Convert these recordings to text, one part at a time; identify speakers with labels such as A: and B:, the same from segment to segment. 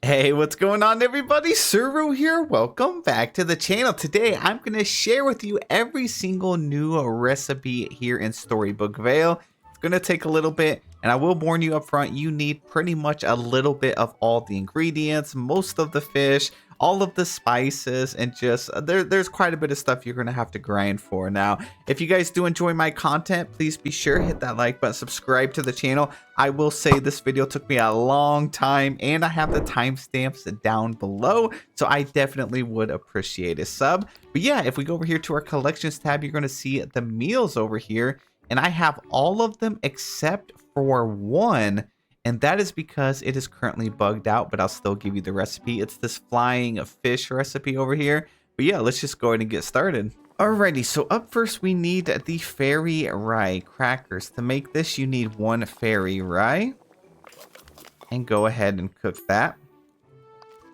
A: Hey, what's going on everybody? Suru here. Welcome back to the channel. Today, I'm going to share with you every single new recipe here in Storybook Vale. It's going to take a little bit, and I will warn you up front, you need pretty much a little bit of all the ingredients, most of the fish, all of the spices, and just there's quite a bit of stuff you're going to have to grind for. Now, if you guys do enjoy my content, please be sure hit that like button, subscribe to the channel. I will say this video took me a long time, and I have the timestamps down below, so I definitely would appreciate a sub. But yeah, if we go over here to our collections tab, you're going to see the meals over here, and I have all of them except for one. And that is because it is currently bugged out, but I'll still give you the recipe. It's this flying fish recipe over here. But yeah, let's just go ahead and get started. Alrighty, so up first we need the Faerie Rye Crackers. To make this, you need one Faerie Rye. And go ahead and cook that.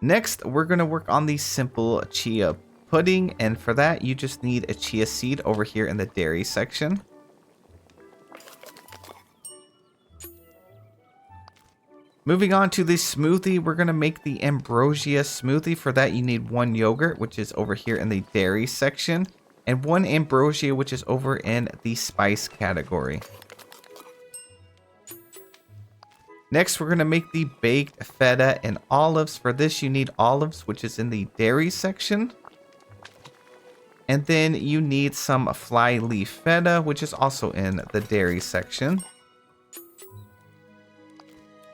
A: Next, we're going to work on the simple Chia Pudding. And for that, you just need a chia seed over here in the dairy section. Moving on to the smoothie, we're going to make the Ambrosia Smoothie. For that, you need one yogurt, which is over here in the dairy section, and one Ambrosia, which is over in the spice category. Next, we're going to make the baked feta and olives. For this, you need olives, which is in the dairy section. And then you need some fly leaf feta, which is also in the dairy section.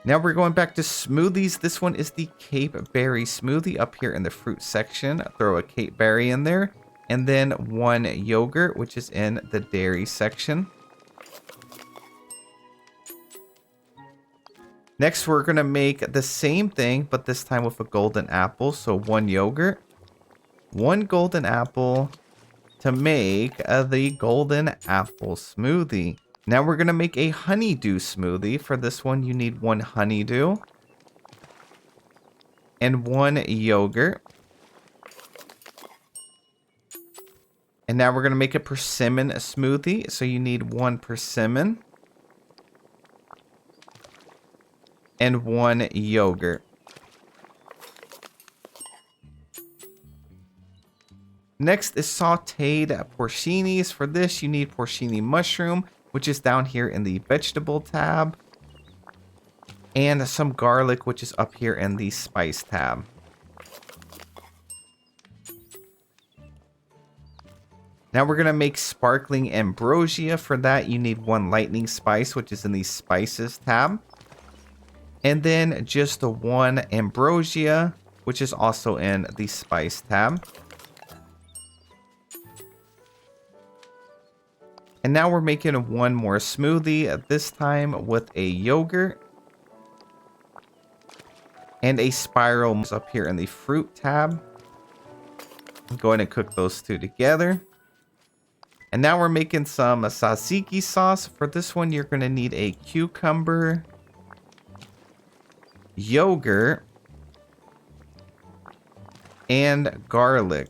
A: Now we're going back to smoothies. This one is the Cape Berry Smoothie up here in the fruit section. Throw a Cape Berry in there. And then one yogurt, which is in the dairy section. Next, we're going to make the same thing, but this time with a golden apple. So one yogurt, one golden apple to make the golden apple smoothie. Now we're going to make a honeydew smoothie. For this one, you need one honeydew and one yogurt. And now we're going to make a persimmon smoothie. So you need one persimmon and one yogurt. Next is sauteed porcinis. For this, you need porcini mushroom, which is down here in the vegetable tab, and some garlic, which is up here in the spice tab. Now we're going to make sparkling ambrosia. For that, you need one lightning spice, which is in the spices tab, and then just the one ambrosia, which is also in the spice tab. And now we're making one more smoothie, this time with a yogurt and a spiral up here in the fruit tab. Go ahead and cook those two together. And now we're making some tzatziki sauce. For this one, you're going to need a cucumber, yogurt, and garlic.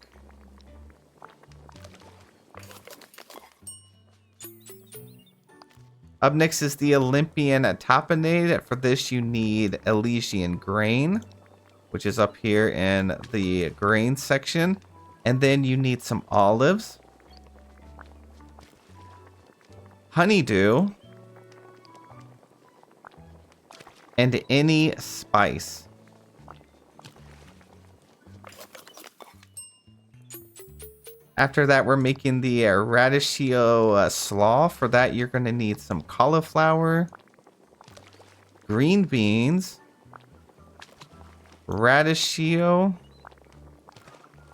A: Up next is the Olympian Tapenade. For this, you need Elysian grain, which is up here in the grain section. And then you need some olives, honeydew, and any spice. After that, we're making the Radicchio Slaw. For that, you're going to need some cauliflower, green beans, radicchio,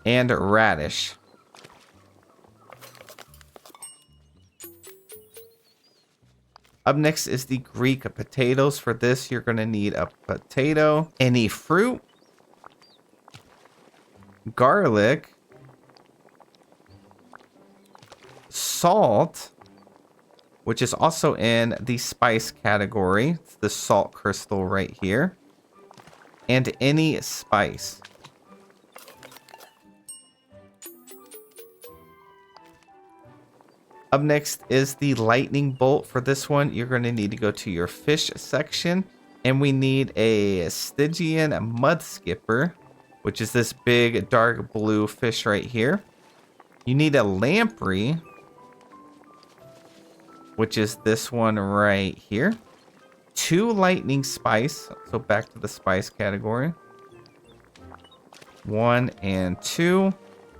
A: and radish. Up next is the Greek potatoes. For this, you're going to need a potato, any fruit, garlic, salt, which is also in the spice category. It's the salt crystal right here. And any spice. Up next is the lightning bolt. For this one, you're going to need to go to your fish section And we need a Stygian mud skipper, which is this big dark blue fish right here. You need a lamprey, which is this one right here. 2 lightning spice, so back to the spice category. 1 and 2.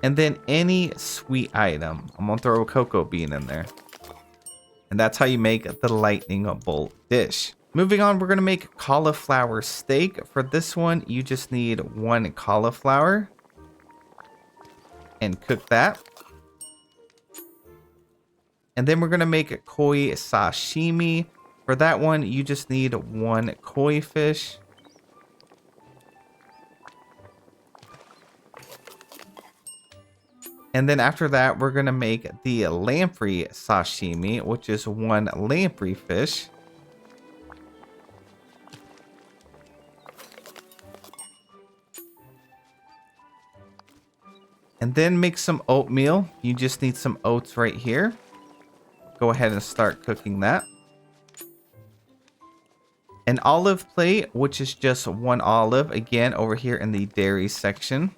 A: And then any sweet item. I'm gonna throw a cocoa bean in there. And that's how you make the lightning bolt dish. Moving on, we're gonna make cauliflower steak. For this one, you just need 1 cauliflower. And cook that. And then we're gonna make koi sashimi. For that one, you just need 1 koi fish. And then after that, we're gonna make the lamprey sashimi, which is 1 lamprey fish. And then make some oatmeal. You just need some oats right here. Go ahead and start cooking that. An olive plate, which is just 1 olive, again over here in the dairy section.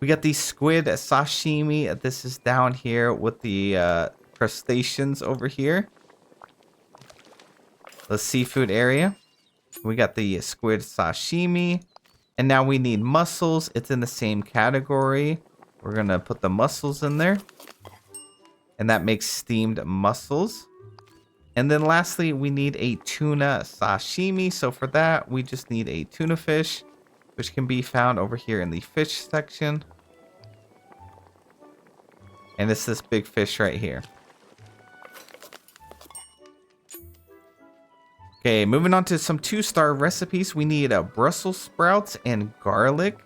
A: We got the squid sashimi. This is down here with the crustaceans over here. The seafood area. We got the squid sashimi. And now we need mussels. It's in the same category. We're going to put the mussels in there. And that makes steamed mussels. And then lastly, we need a tuna sashimi. So for that, we just need a tuna fish, which can be found over here in the fish section. And it's this big fish right here. Okay, moving on to some 2-star recipes. We need Brussels sprouts and garlic.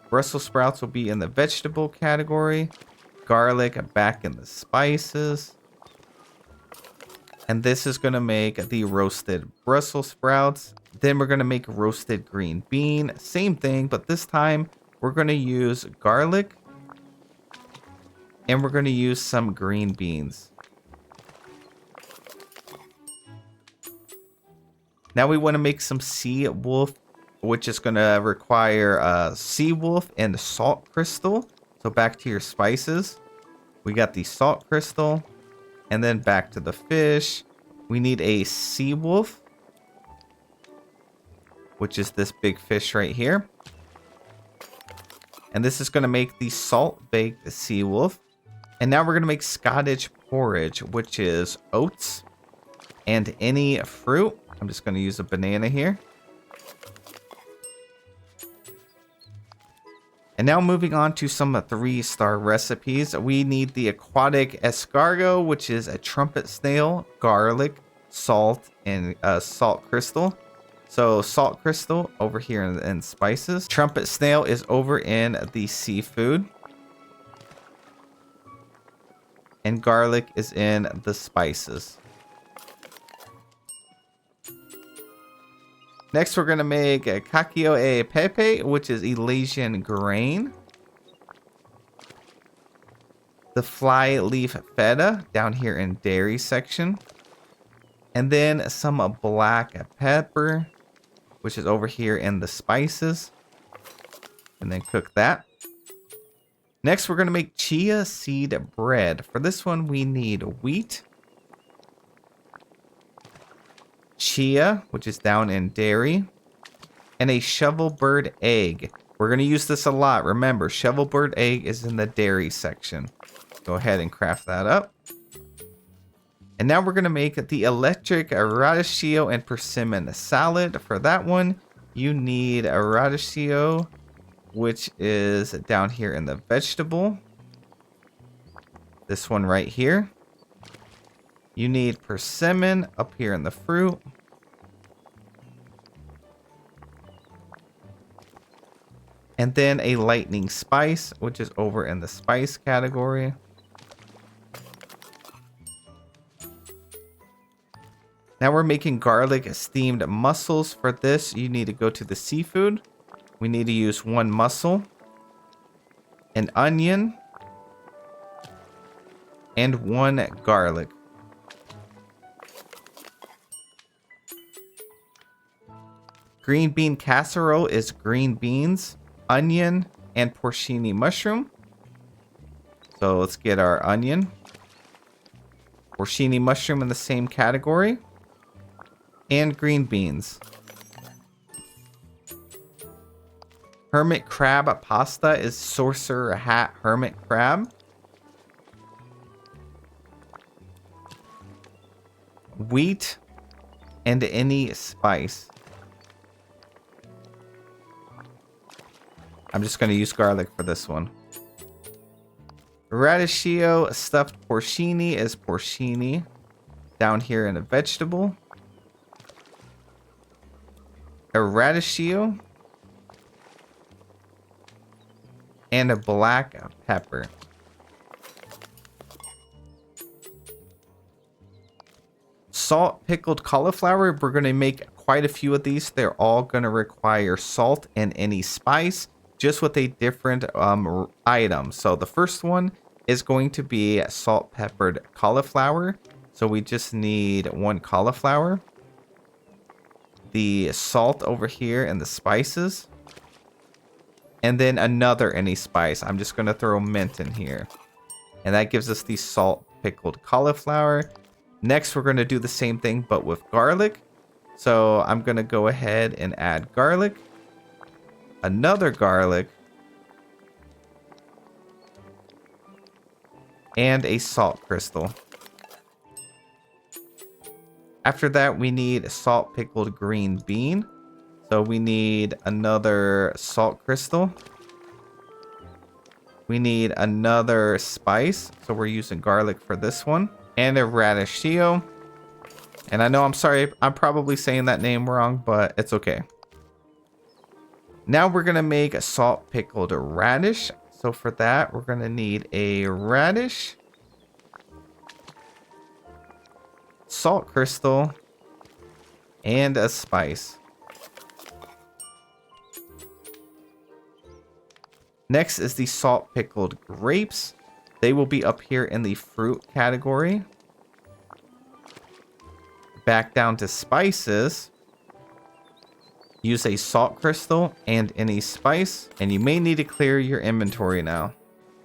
A: Brussels sprouts will be in the vegetable category. Garlic back in the spices. And this is going to make the roasted Brussels sprouts. Then we're going to make roasted green bean. Same thing, but this time we're going to use garlic. And we're going to use some green beans. Now we want to make some sea wolf, which is going to require sea wolf and salt crystal. So back to your spices. We got the salt crystal. And then back to the fish. We need a sea wolf, which is this big fish right here. And this is going to make the salt-baked sea wolf. And now we're going to make Scottish porridge, which is oats and any fruit. I'm just going to use a banana here. And now moving on to some 3-star recipes. We need the aquatic escargot, which is a trumpet snail, garlic, salt, and salt crystal. So salt crystal over here in spices. Trumpet snail is over in the seafood. And garlic is in the spices. Next, we're going to make a Cacio e Pepe, which is Elasian grain. The fly leaf feta down here in dairy section. And then some black pepper, which is over here in the spices. And then cook that. Next, we're going to make chia seed bread. For this one, we need wheat. Chia, which is down in dairy, and a shovelbird egg. We're going to use this a lot. Remember, shovelbird egg is in the dairy section. Go ahead and craft that up. And now we're going to make the electric radicchio and persimmon salad. For that one, you need a radicchio, which is down here in the vegetable. This one right here. You need persimmon up here in the fruit. And then a lightning spice, which is over in the spice category. Now we're making garlic steamed mussels. For this, you need to go to the seafood. We need to use 1 mussel, an onion, and 1 garlic. Green bean casserole is green beans, onion, and porcini mushroom. So let's get our onion. Porcini mushroom in the same category. And green beans. Hermit crab pasta is sorcerer hat hermit crab. Wheat and any spice. I'm just going to use garlic for this one. Radicchio-Stuffed Porcini is porcini down here in a vegetable. A radicchio and a black pepper. Salt-Pickled Cauliflower, we're going to make quite a few of these. They're all going to require salt and any spice, just with a different item. So the first one is going to be salt-peppered cauliflower. So we just need one cauliflower. The salt over here and the spices. And then another any spice. I'm just going to throw mint in here. And that gives us the salt-pickled cauliflower. Next, we're going to do the same thing, but with garlic. So I'm going to go ahead and add garlic. Another garlic. And a salt crystal. After that, we need salt-pickled green bean. So we need another salt crystal. We need another spice. So we're using garlic for this one. And a radicchio. And I know, I'm sorry, I'm probably saying that name wrong, but it's okay. Now we're going to make a salt-pickled radish. So for that, we're going to need a radish. Salt crystal. And a spice. Next is the salt-pickled grapes. They will be up here in the fruit category. Back down to spices. Use a salt crystal and any spice. And you may need to clear your inventory now.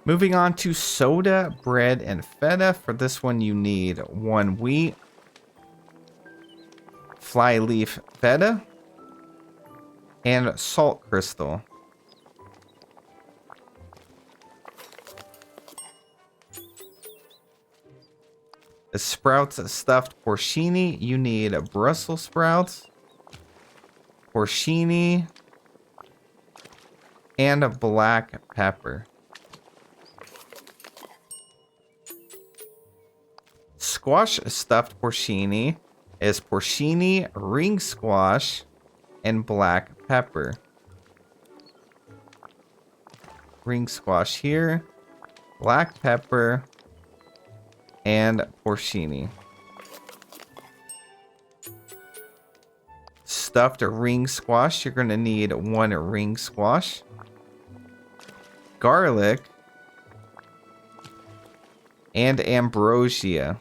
A: Moving on to soda, bread, and feta. For this one, you need 1 wheat. Flyleaf feta. And salt crystal. The sprouts stuffed porcini, you need Brussels sprouts, porcini, and a black pepper. Squash stuffed porcini is porcini, ring squash, and black pepper. Ring squash here, black pepper, and porcini. Stuffed ring squash, you're going to need 1 ring squash. Garlic. And ambrosia.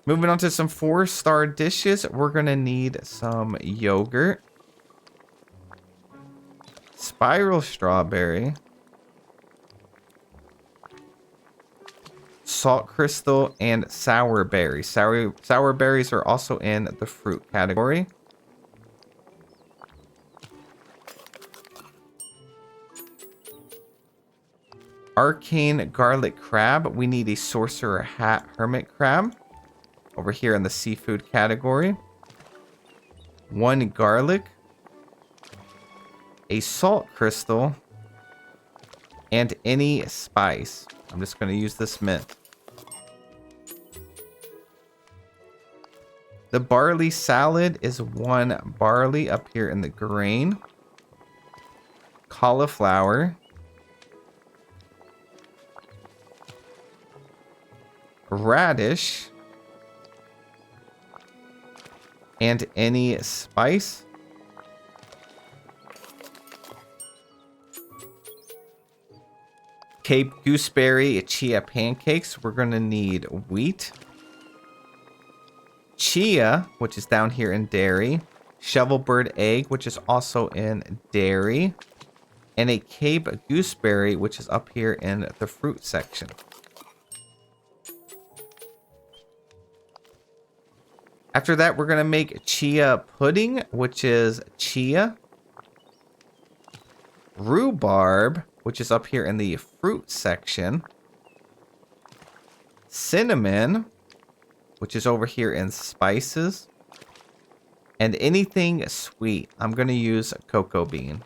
A: Moving on to some 4-star dishes, we're going to need some yogurt. Spiral strawberry, salt crystal, and sour berry. Sour berries are also in the fruit category. Arcane garlic crab. We need a sorcerer hat hermit crab over here in the seafood category. 1 garlic. A salt crystal, and any spice. I'm just going to use this mint. The barley salad is 1 barley up here in the grain. Cauliflower. Radish. And any spice. Cape Gooseberry Chia pancakes, we're going to need wheat. Chia, which is down here in dairy. Shovelbird egg, which is also in dairy. And a Cape Gooseberry, which is up here in the fruit section. After that, we're going to make Chia Pudding, which is chia. Rhubarb, which is up here in the fruit section. Cinnamon, which is over here in spices. And anything sweet, I'm going to use cocoa bean.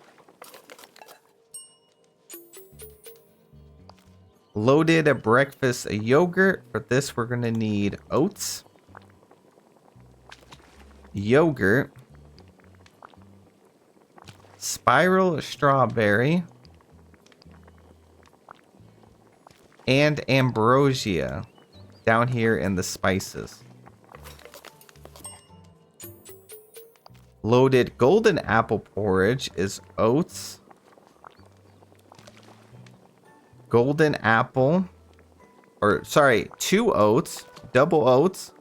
A: Loaded breakfast yogurt. For this, we're going to need oats. Yogurt. Spiral strawberry. And ambrosia down here in the spices. Loaded golden apple porridge is oats. Golden apple, or sorry, 2 oats, double oats,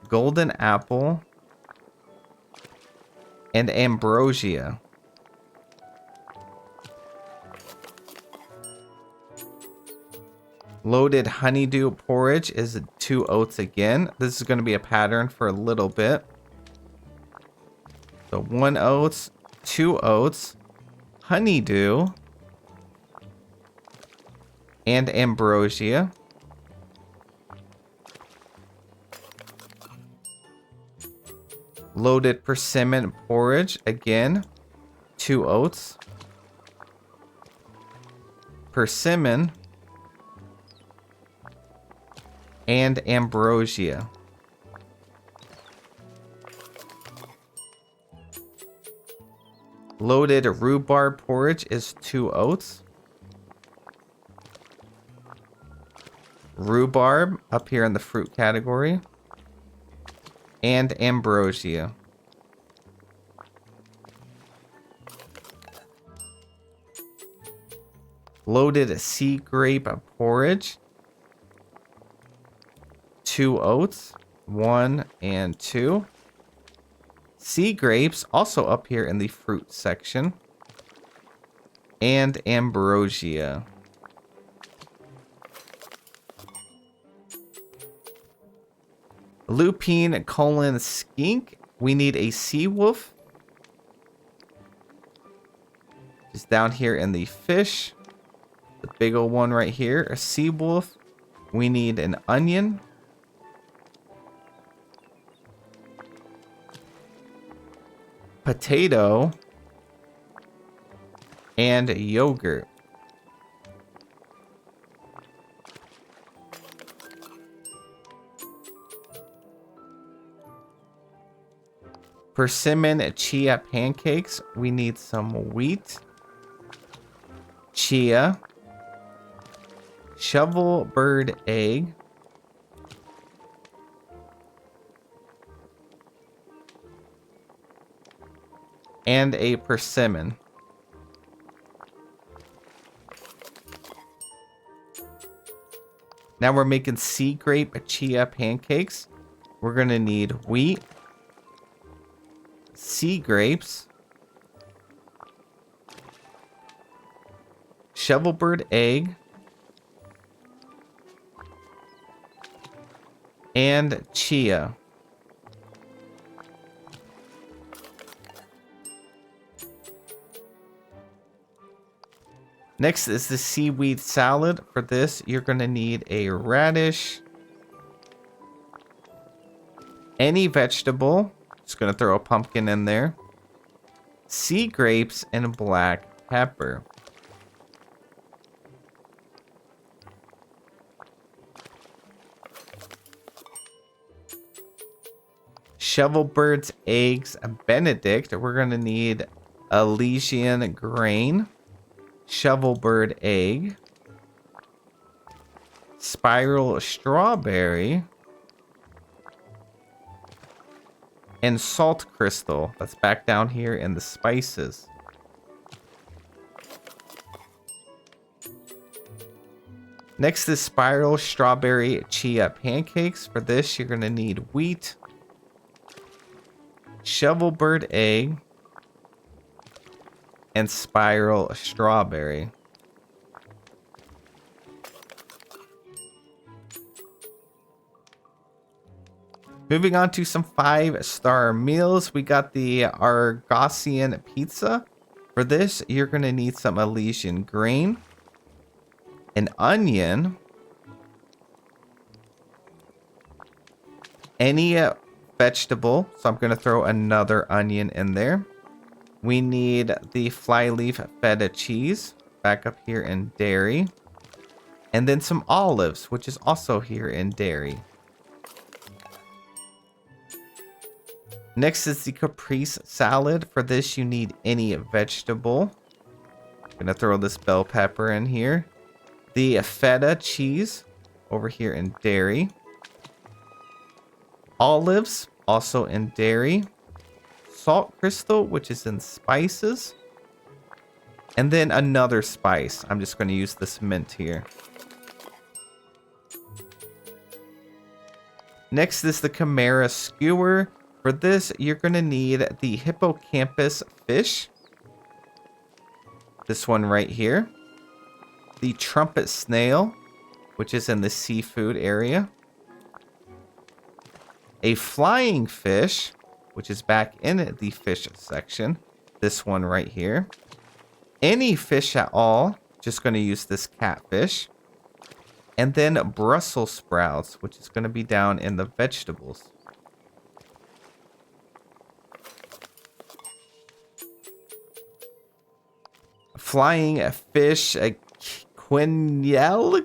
A: golden apple, and ambrosia. Loaded honeydew porridge is 2 oats again. This is going to be a pattern for a little bit. So 1 oats, 2 oats, honeydew, and ambrosia. Loaded persimmon porridge, again, 2 oats, persimmon, and ambrosia. Loaded rhubarb porridge is 2 oats. Rhubarb up here in the fruit category. And ambrosia. Loaded sea grape porridge. 2 oats. 1 and 2. Sea grapes, also up here in the fruit section. And ambrosia. Lupine colon skink. We need a sea wolf. Just down here in the fish. The big old one right here. A sea wolf. We need an onion. Potato. And yogurt. Persimmon chia pancakes. We need some wheat. Chia. Shovelbird egg. And a persimmon. Now we're making sea grape chia pancakes. We're going to need wheat, sea grapes, shovelbird egg, and chia. Next is the seaweed salad. For this, you're going to need a radish, any vegetable. Just going to throw a pumpkin in there. Sea grapes and black pepper. Shovelbird's eggs Benedict. We're going to need Elysian grain. Shovelbird egg. Spiral strawberry. And salt crystal. That's back down here in the spices. Next is spiral strawberry chia pancakes. For this, you're going to need wheat, shovelbird egg, and spiral strawberry. Moving on to some 5-star meals, we got the Argosian pizza. For this, you're going to need some Elysian green, an onion, any vegetable, so I'm going to throw another onion in there. We need the flyleaf feta cheese, back up here in dairy, and then some olives, which is also here in dairy. Next is the caprese salad. For this, you need any vegetable. I'm gonna throw this bell pepper in here. The feta cheese over here in dairy. Olives, also in dairy. Salt crystal, which is in spices. And then another spice. I'm just gonna use this mint here. Next is the Chimera skewer. For this, you're going to need the hippocampus fish. This one right here. The trumpet snail, which is in the seafood area. A flying fish, which is back in the fish section. This one right here. Any fish at all, just going to use this catfish. And then Brussels sprouts, which is going to be down in the vegetables. Flying fish, quenelle.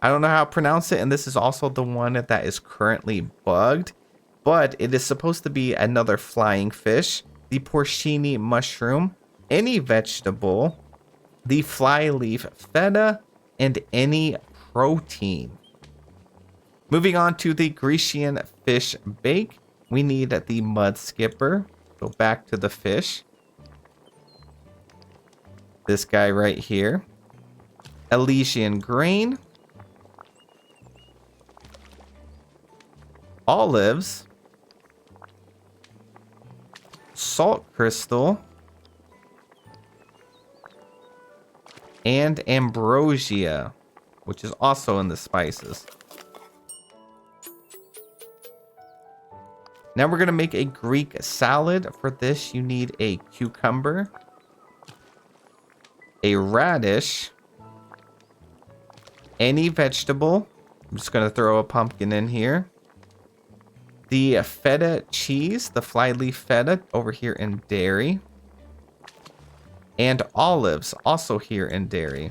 A: I don't know how to pronounce it, and this is also the one that is currently bugged, but it is supposed to be another flying fish. The porcini mushroom, any vegetable, the flyleaf feta, and any protein. Moving on to the Grecian fish bake, we need the mud skipper. Go back to the fish. This guy right here. Elysian green. Olives. Salt crystal. And ambrosia, which is also in the spices. Now we're going to make a Greek salad. For this, you need a cucumber, a radish, any vegetable. I'm just going to throw a pumpkin in here. The feta cheese, the flyleaf feta over here in dairy. And olives, also here in dairy.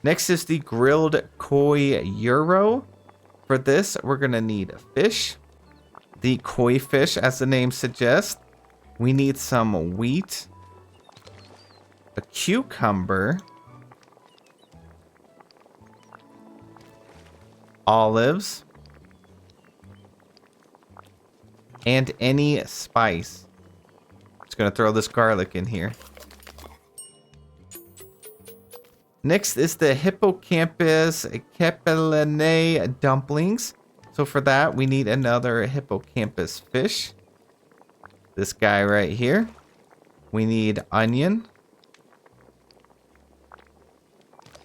A: Next is the grilled koi euro. For this, we're going to need a fish. The koi fish, as the name suggests. We need some wheat, a cucumber, olives, and any spice. Just gonna throw this garlic in here. Next is the hippocampus capellane dumplings. So for that, we need another hippocampus fish. This guy right here. We need onion,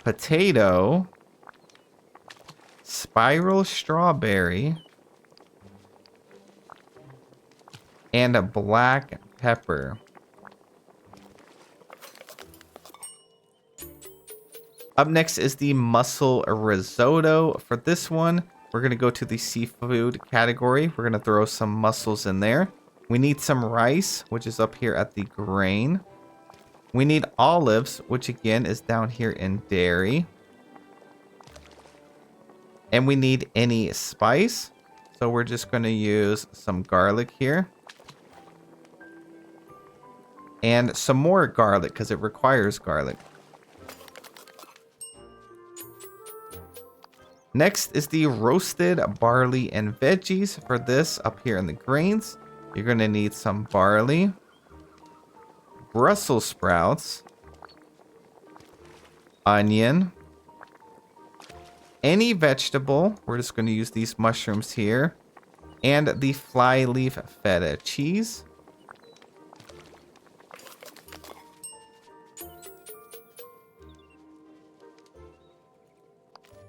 A: potato, spiral strawberry, and a black pepper. Up next is the mussel risotto. For this one, we're going to go to the seafood category. We're going to throw some mussels in there. We need some rice, which is up here at the grain. We need olives, which again is down here in dairy. And we need any spice. So we're just going to use some garlic here. And some more garlic because it requires garlic. Next is the roasted barley and veggies. For this, up here in the grains, you're going to need some barley, Brussels sprouts, onion, any vegetable. We're just going to use these mushrooms here, and the fly leaf feta cheese.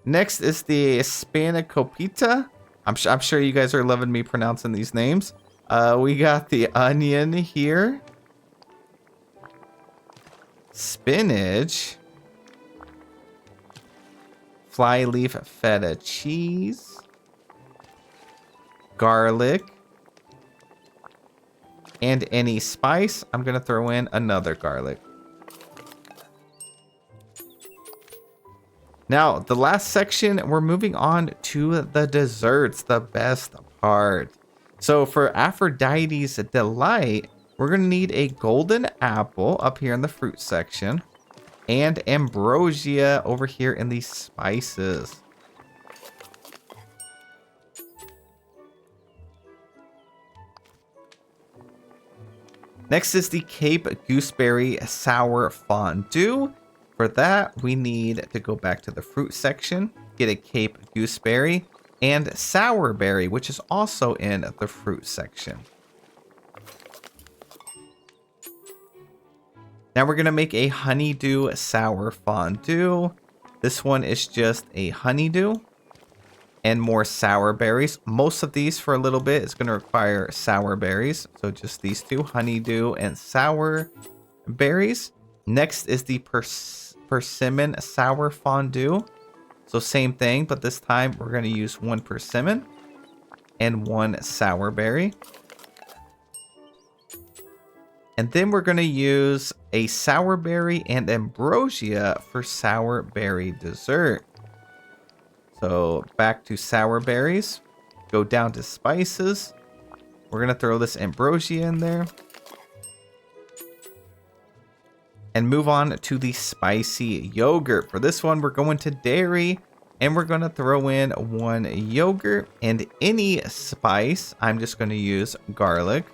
A: Next is the spanakopita. I'm sure you guys are loving me pronouncing these names. We got the onion here, spinach, fly leaf feta cheese, garlic, and any spice. I'm gonna throw in another garlic. Now, the last section, we're moving on to the desserts, the best part. So for Aphrodite's Delight, we're going to need a golden apple up here in the fruit section, and ambrosia over here in the spices. Next is the Cape Gooseberry Sour Fondue. For that, we need to go back to the fruit section, get a Cape Gooseberry, and Sourberry, which is also in the fruit section. Now we're going to make a Honeydew Sour Fondue. This one is just a honeydew and more sour berries. Most of these for a little bit is going to require sour berries. So just these two, honeydew and sour berries. Next is the persimmon sour fondue. So same thing, but this time we're going to use one persimmon and one sour berry. And then we're going to use a sour berry and ambrosia for sour berry dessert. So back to sour berries, go down to spices. We're going to throw this ambrosia in there. And move on to the spicy yogurt. For this one, we're going to dairy, and we're going to throw in one yogurt and any spice. I'm just going to use garlic.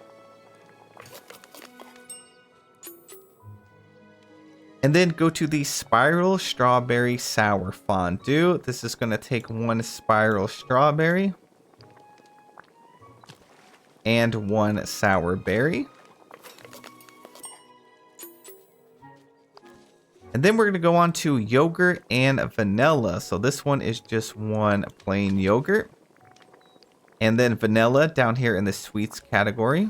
A: And then go to the spiral strawberry sour fondue. This is going to take one spiral strawberry and one sour berry. And then we're going to go on to yogurt and vanilla. So this one is just one plain yogurt. And then vanilla down here in the sweets category.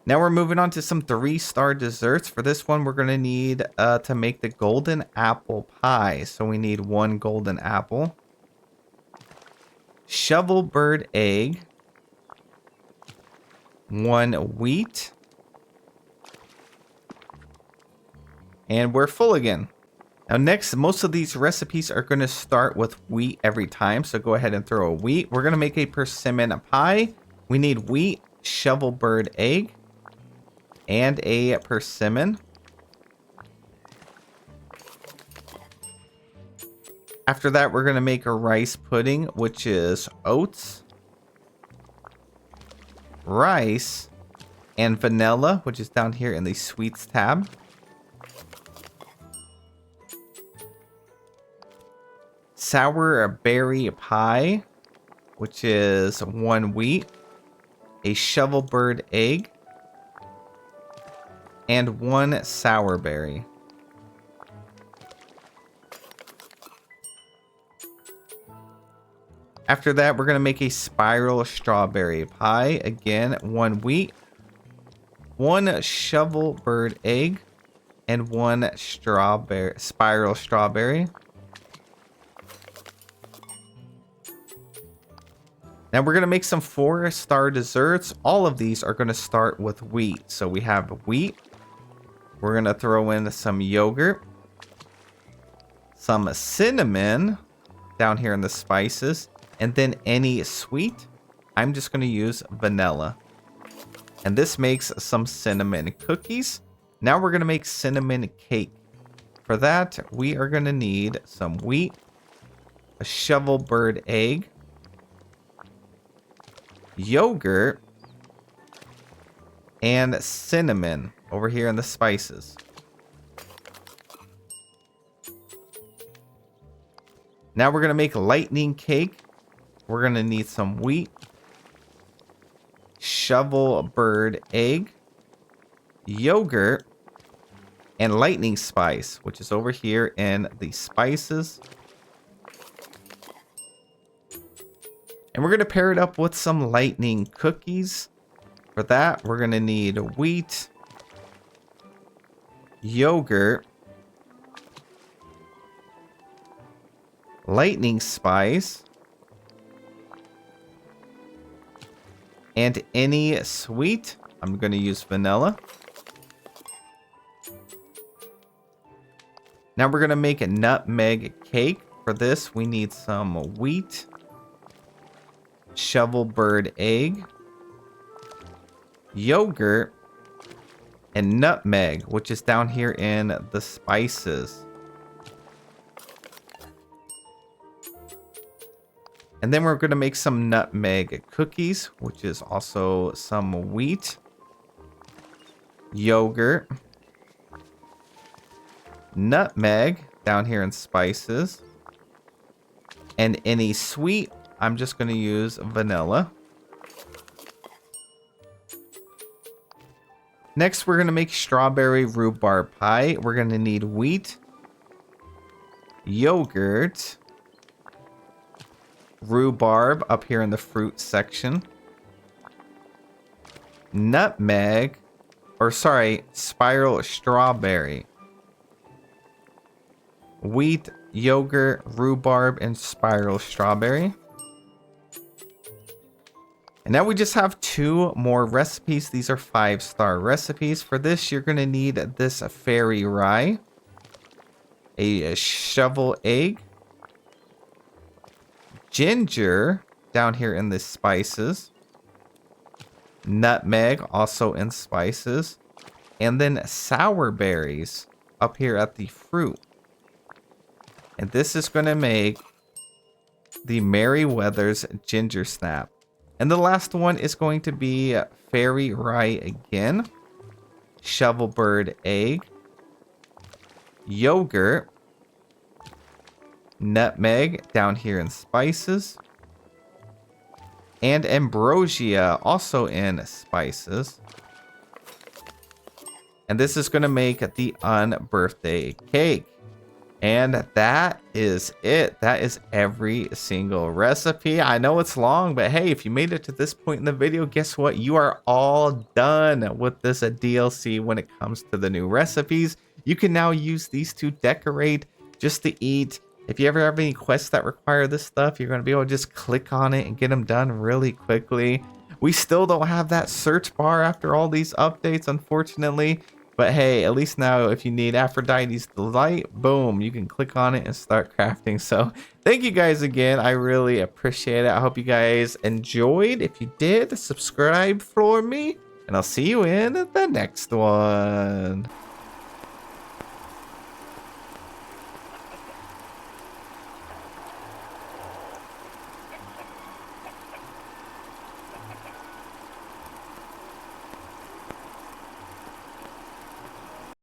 A: Now we're moving on to some 3-star desserts. For this one, we're going to need to make the golden apple pie. So we need one golden apple, shovelbird egg, one wheat, and we're full again. Now next, most of these recipes are going to start with wheat every time, so go ahead and throw a wheat. We're going to make a persimmon pie. We need wheat, shovelbird egg, and a persimmon. After that, we're going to make a rice pudding, which is oats, rice, and vanilla, which is down here in the sweets tab. Sour berry pie, which is one wheat, a shovelbird egg, and one sour berry. After that, we're going to make a spiral strawberry pie. Again, one wheat, one shovelbird egg, and one spiral strawberry. Now we're going to make some 4-star desserts. All of these are going to start with wheat. So we have wheat. We're going to throw in some yogurt, some cinnamon down here in the spices, and then any sweet. I'm just going to use vanilla. And this makes some cinnamon cookies. Now we're going to make cinnamon cake. For that, we are going to need some wheat, a shovelbird egg, yogurt, and cinnamon over here in the spices. Now we're going to make lightning cake. We're going to need some wheat, shovel bird egg, yogurt, and lightning spice, which is over here in the spices. And we're going to pair it up with some lightning cookies. For that, we're going to need wheat, yogurt, lightning spice, and any sweet. I'm going to use vanilla. Now we're going to make a nutmeg cake. For this, we need some wheat, shovel bird egg, yogurt, and nutmeg, which is down here in the spices. And then we're going to make some nutmeg cookies, which is also some wheat, yogurt, nutmeg down here in spices, and any sweet, I'm just going to use vanilla. Next, we're going to make strawberry rhubarb pie. We're going to need wheat, yogurt, rhubarb up here in the fruit section, nutmeg, or sorry, spiral strawberry, wheat, yogurt, rhubarb, and spiral strawberry. And now we just have 2 more recipes. These are 5-star recipes. For this, you're going to need this Faerie Rye, a shovel egg, ginger down here in the spices, nutmeg also in spices, and then sour berries up here at the fruit. And this is going to make the Merryweather's ginger snap. And the last one is going to be Faerie Rye again, shovel bird egg, yogurt, nutmeg down here in spices, and ambrosia also in spices. And this is going to make the unbirthday cake. And that is it. That is every single recipe. I know it's long, but hey, if you made it to this point in the video, guess what? You are all done with this DLC when it comes to the new recipes. You can now use these to decorate, just to eat. If you ever have any quests that require this stuff, you're going to be able to just click on it and get them done really quickly. We still don't have that search bar after all these updates, unfortunately. But hey, at least now if you need Aphrodite's Delight, boom, you can click on it and start crafting. So thank you guys again. I really appreciate it. I hope you guys enjoyed. If you did, subscribe for me, and I'll see you in the next one.